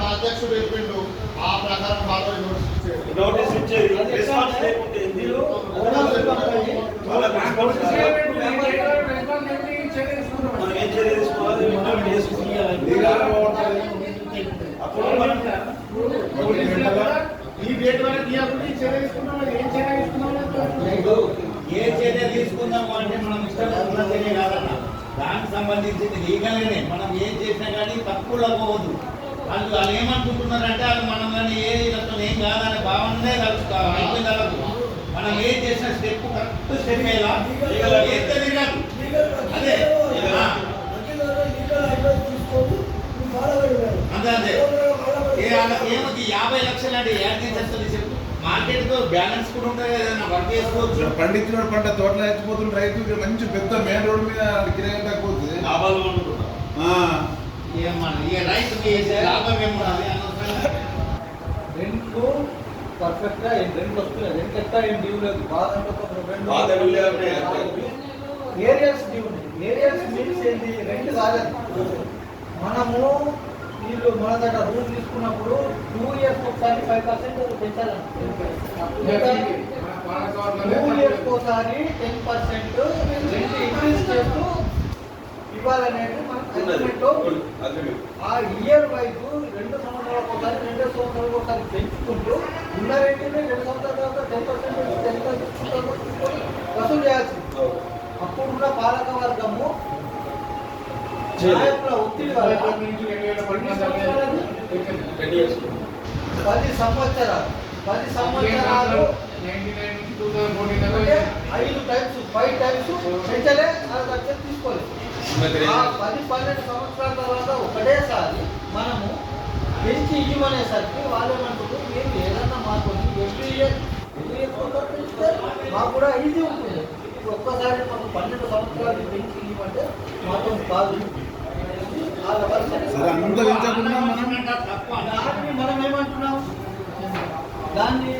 అధ్యక్షుడు చెప్పిండు ఆ ప్రకారం నోటీస్ ఇచ్చేది ఏ చర్య తీసుకుందాము అంటే మనం ఇష్టం చర్య కాదన్న దానికి సంబంధించింది లీగల్గానే మనం ఏం చేసినా కానీ తప్పుల్లో పోవద్దు. వాళ్ళు ఏమనుకుంటున్నారంటే వాళ్ళు మనం కానీ ఏ రకం ఏం కాదనే భావననే కలుగుతారు. అయిపోయింది వాళ్ళకు మనం ఏం చేసిన స్టెప్ కరెక్ట్ స్టెప్ అయ్యేలా అదే అంతే అంతే. ఏమవుతుంది 50 లక్షలు అంటే యాడ్ చేసేస్తుంది చెప్పు. మార్కెట్ తో బ్యాలెన్స్ కూడా ఉంటుంది కదా, వర్క్ చేసుకోవచ్చు. పండించిన పంట తోటలో ఎత్తిపోతున్న రైతు మంచి పెద్ద మెయిన్ రోడ్ మీద కిరాయి తగ్గిపోతుంది, లాభాలు ఉంటుంది. రెంట్లు పర్ఫెక్ట్ గా రెంట్ వస్తున్నాయి. రెంట్ ఎక్కడ ఏం డ్యూ లేదు. ఏరియాస్ డ్యూ ఉంది. ఏరియాస్ మీన్స్ ఏంటి? రెంట్ కాలేదు. మనము వీళ్ళు మన దగ్గర రూమ్ తీసుకున్నప్పుడు 2 ఇయర్స్ ఒకసారి 5% పెంచాలండి. 2 ఇయర్స్ ఒకసారి 10% రెంట్ ఇంక్రీజ్ చేస్తూ ఇవ్వాలనేది మన అగ్రిమెంట్లో. ఆ ఇయర్ వైజ్ 2 సంవత్సరాలకు ఒకసారి 2 సంవత్సరాలకు ఒకసారి పెంచుకుంటూ ఉన్న రేటుని 2 సంవత్సరాల తర్వాత 10% వసూలు చేయాల్సింది. అప్పుడున్న పాలక వర్గము నాయకుల ఒత్తిడి వల్ల 10 సంవత్సరాలు 5 టైమ్స్ పెంచలే, 6 లక్షలు తీసుకోలేదు. 10-12 సంవత్సరాల తర్వాత ఒకటేసారి మనము పెంచి ఇవ్వనేసరికి వాళ్ళు ఏమంటారు, మీరు ఏదన్నా మాకు ఎవ్రీ ఇయర్ పెంచితే మాకు కూడా ఈజీ ఉంటుంది. ఒక్కసారి మాకు 12 సంవత్సరాలు పెంచి ఇవ్వమంటే మాతో కాదు. దాన్ని మనం ఏమంటున్నాం, దాన్ని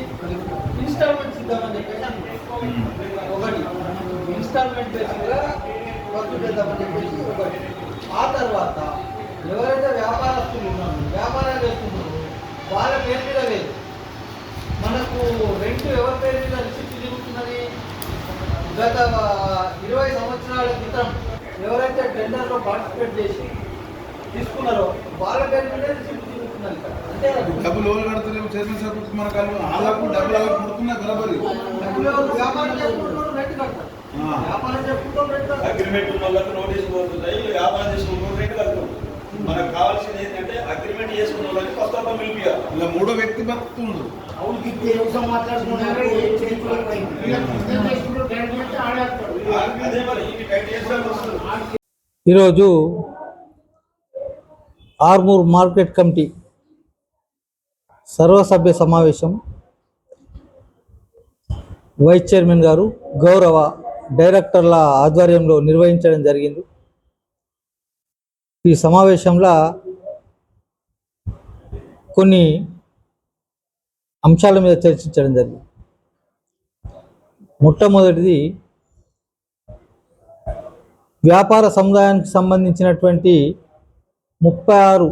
ఇన్స్టాల్మెంట్ ఇద్దామని చెప్పేసి ఒకటి ఇన్స్టాల్మెంట్ బేసిక్గా వసూలు చేద్దామని చెప్పేసి ఒకటి. ఆ తర్వాత ఎవరైతే వ్యాపారస్తులు ఉన్నారో, వ్యాపారాలు చేస్తున్నారో వాళ్ళ పేరు మీద లేదు. మనకు రెంట్ ఎవరి పేరు మీద రిసిప్ట్ తిరుగుతున్నది? గత 20 సంవత్సరాల క్రితం ఎవరైతే టెండర్లో పార్టిసిపేట్ చేసి తీసుకున్నారో వాళ్ళ పేరు మీద రిసిప్ట్ తిరుగుతున్నది. అంటే డబ్బులు ఎవరు కడతలేవు, చైర్మన్ సార్ మనకు వాళ్ళకు డబ్బులు ముడుతున్నా బరాబరి. వ్యాపారం చేసుకుంటారు, రెంట్ కడతారు. వ్యాపారం చేసుకుంటాం, రెంట్ కడతారు. అగ్రిమెంట్ ఉన్న వాళ్ళకి నోటీస్ పోతున్నాయి. వ్యాపారం చేసుకుంటారు, రెంట్ కడతారు. మనకు కావాల్సింది ఏంటంటే అగ్రిమెంట్ చేసుకున్న వాళ్ళకి ఫస్ట్ ఆఫ్ ఆల్ పిలిపియాలి. ఇలా 3వ వ్యక్తి బతుకుతుండ్రు. ఈరోజు ఆర్మూర్ మార్కెట్ కమిటీ సర్వసభ్య సమావేశం వైస్ చైర్మన్ గారు, గౌరవ డైరెక్టర్ల ఆధ్వర్యంలో నిర్వహించడం జరిగింది. ఈ సమావేశంలో కొన్ని అంశాల మీద చర్చించడం జరిగింది. మొట్టమొదటిది వ్యాపార సముదాయానికి సంబంధించినటువంటి 36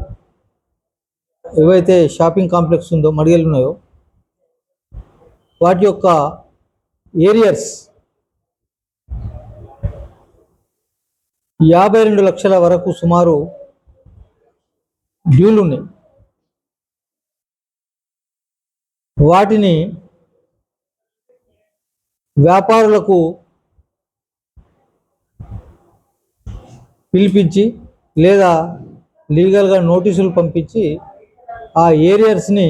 ఏవైతే షాపింగ్ కాంప్లెక్స్ ఉందో, మడిగలు ఉన్నాయో, వాటి యొక్క ఏరియర్స్ 52 లక్షల వరకు సుమారు డ్యూలు ఉన్నాయి. వాటిని వ్యాపారులకు పిలిపించి లేదా లీగల్గా నోటీసులు పంపించి ఆ ఏరియర్స్ని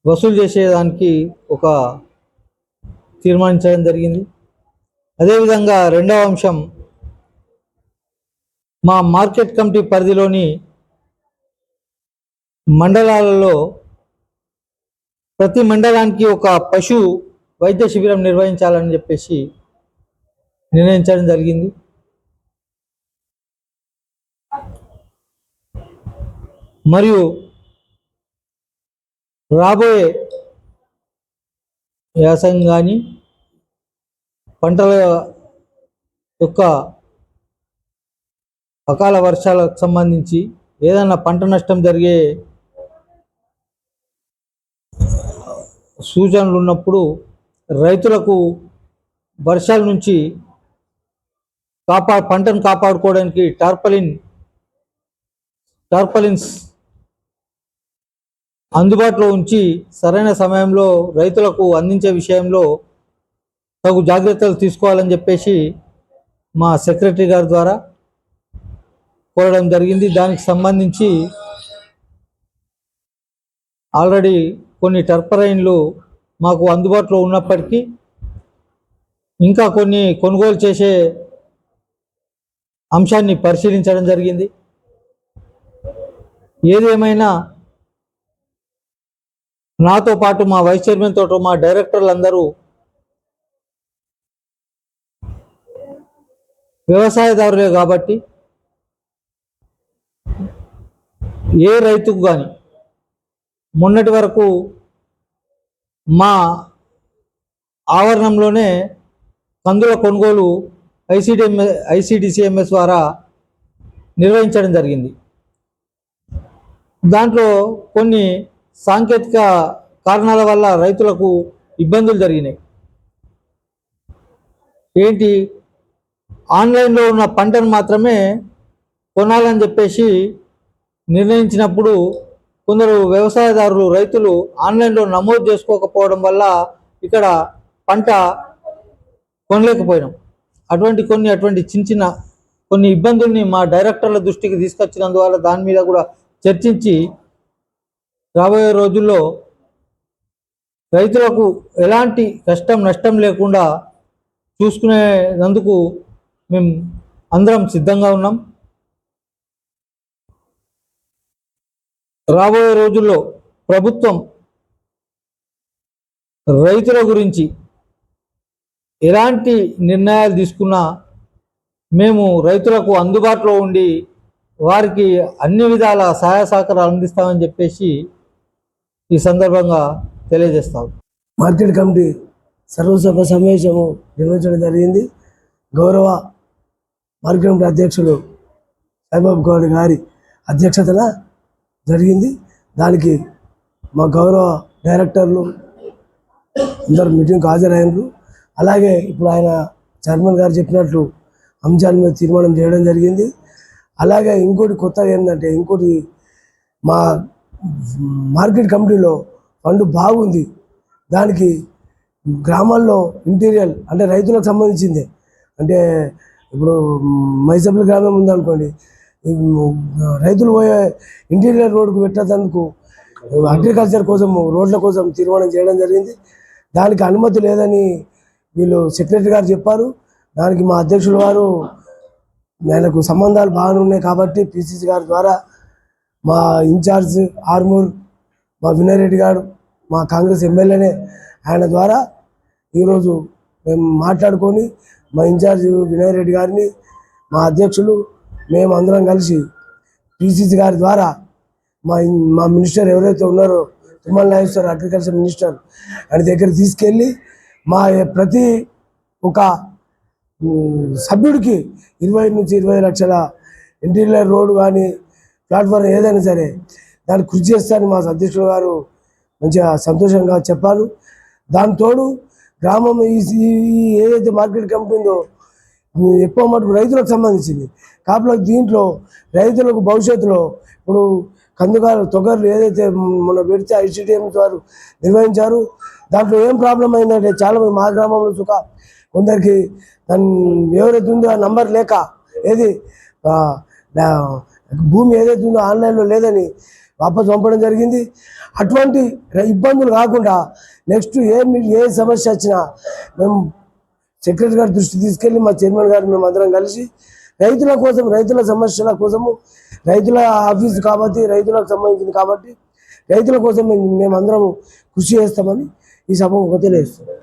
వసూలు చేసేదానికి ఒక తీర్మానించడం జరిగింది. అదేవిధంగా రెండవ అంశం, మా మార్కెట్ కమిటీ పరిధిలోని మండలాలలో ప్రతి మండలానికి ఒక పశు వైద్య శిబిరం నిర్వహించాలని చెప్పేసి నిర్ణయించడం జరిగింది. మరియు రాబోయే యాసంగి కానీ పంటల యొక్క అకాల వర్షాలకు సంబంధించి ఏదైనా పంట నష్టం జరిగే సూచనలు ఉన్నప్పుడు రైతులకు వర్షాల నుంచి పంటను కాపాడుకోవడానికి టార్పలిన్స్ అందుబాటులో ఉంచి సరైన సమయంలో రైతులకు అందించే విషయంలో తగు జాగ్రత్తలు తీసుకోవాలని చెప్పేసి మా సెక్రటరీ గారి ద్వారా కోరడం జరిగింది. దానికి సంబంధించి ఆల్రెడీ కొన్ని టర్పరైన్లు మాకు అందుబాటులో ఉన్నప్పటికీ ఇంకా కొన్ని కొనుగోలు చేసే అంశాన్ని పరిశీలించడం జరిగింది. ఏదేమైనా నాతో పాటు మా వైస్ చైర్మన్ తోటి మా డైరెక్టర్లు అందరూ వ్యవసాయదారులే కాబట్టి ఏ రైతుకు కానీ మొన్నటి వరకు మా ఆవరణంలోనే కందుల కొనుగోలు ఐసిడిసిఎంఎస్ ద్వారా నిర్వహించడం జరిగింది. దాంట్లో కొన్ని సాంకేతిక కారణాల వల్ల రైతులకు ఇబ్బందులు జరిగినాయి. ఏంటి, ఆన్లైన్లో ఉన్న పంటను మాత్రమే కొనాలని చెప్పేసి నిర్ణయించినప్పుడు కొందరు వ్యవసాయదారులు రైతులు ఆన్లైన్లో నమోదు చేసుకోకపోవడం వల్ల ఇక్కడ పంట కొనలేకపోయినాం. అటువంటి చిన్న కొన్ని ఇబ్బందుల్ని మా డైరెక్టర్ల దృష్టికి తీసుకొచ్చినందువల్ల దాని మీద కూడా చర్చించి రాబోయే రోజుల్లో రైతులకు ఎలాంటి కష్టం నష్టం లేకుండా చూసుకునేందుకు మేము అందరం సిద్ధంగా ఉన్నాం. రాబోయే రోజుల్లో ప్రభుత్వం రైతుల గురించి ఎలాంటి నిర్ణయాలు తీసుకున్నా మేము రైతులకు అందుబాటులో ఉండి వారికి అన్ని విధాల సహాయ సహకారాలు అందిస్తామని చెప్పేసి ఈ సందర్భంగా తెలియజేస్తాం. మార్కెట్ కమిటీ సర్వసభ సమావేశము నిర్వహించడం జరిగింది. గౌరవ మార్కెట్ కమిటీ అధ్యక్షులు సాయిబాబు గౌడ్ గారి అధ్యక్షతన జరిగింది. దానికి మా గౌరవ డైరెక్టర్లు అందరూ మీటింగ్కి హాజరైనరు. అలాగే ఇప్పుడు ఆయన చైర్మన్ గారు చెప్పినట్లు అంశాల మీద తీర్మానం చేయడం జరిగింది. అలాగే ఇంకోటి కొత్తగా ఏంటంటే మా మార్కెట్ కమిటీలో ఫండ్ బాగుంది. దానికి గ్రామాల్లో ఇంటీరియల్ అంటే రైతులకు సంబంధించిందే, అంటే ఇప్పుడు మైసబ్ల గ్రామం ఉందనుకోండి, రైతులు పోయే ఇంటీరియర్ రోడ్డుకు పెట్టేందుకు అగ్రికల్చర్ కోసం రోడ్ల కోసం తీర్మానం చేయడం జరిగింది. దానికి అనుమతి లేదని వీళ్ళు సెక్రటరీ గారు చెప్పారు. దానికి మా అధ్యక్షుల వారు ఆయనకు సంబంధాలు బాగానే ఉన్నాయి కాబట్టి పిసిసి గారి ద్వారా మా ఇన్ఛార్జ్ ఆర్మూర్ మా వినయ్ రెడ్డి గారు మా కాంగ్రెస్ ఎమ్మెల్యేనే, ఆయన ద్వారా ఈరోజు మేము మాట్లాడుకొని మా ఇన్ఛార్జ్ వినయ్ రెడ్డి గారిని మా అధ్యక్షులు మేము అందరం కలిసి పిసిసి గారి ద్వారా మా మినిస్టర్ ఎవరైతే ఉన్నారో తుమ్మల నాగేశ్వర్ అగ్రికల్చర్ మినిస్టర్ ఆయన దగ్గర తీసుకెళ్ళి మా ప్రతి ఒక సభ్యుడికి 20 నుంచి 20 లక్షల ఇంటీరియర్ రోడ్డు కానీ ప్లాట్ఫామ్ ఏదైనా సరే దాన్ని కృషి చేస్తారని మా అధ్యక్షుడు గారు మంచిగా సంతోషంగా చెప్పారు. దానితోడు గ్రామం ఏదైతే మార్కెట్ కమిటీ ఉందో ఎక్కువ మటుకు రైతులకు సంబంధించింది కాబట్టి దీంట్లో రైతులకు భవిష్యత్తులో ఇప్పుడు కందుకాలు తొగర్లు ఏదైతే మొన్న పెడితే ఐసిడిఎం వారు నిర్వహించారు. దాంట్లో ఏం ప్రాబ్లం అయిందంటే చాలామంది మా గ్రామంలో సుఖ కొందరికి దాని ఎవరైతే ఉందో ఆ నంబర్ లేక ఏది భూమి ఏదైతే ఉందో ఆన్లైన్లో లేదని వాపసు పంపడం జరిగింది. అటువంటి ఇబ్బందులు కాకుండా నెక్స్ట్ ఏ సమస్య వచ్చినా మేము సెక్రటరీ గారి దృష్టి తీసుకెళ్ళి మా చైర్మన్ గారు మేము అందరం కలిసి రైతుల కోసం రైతుల సమస్యల కోసము రైతుల ఆఫీసు కాబట్టి రైతులకు సంబంధించింది కాబట్టి రైతుల కోసం మేమందరం కృషి చేస్తామని ఈ సభకు తెలియజేస్తాం.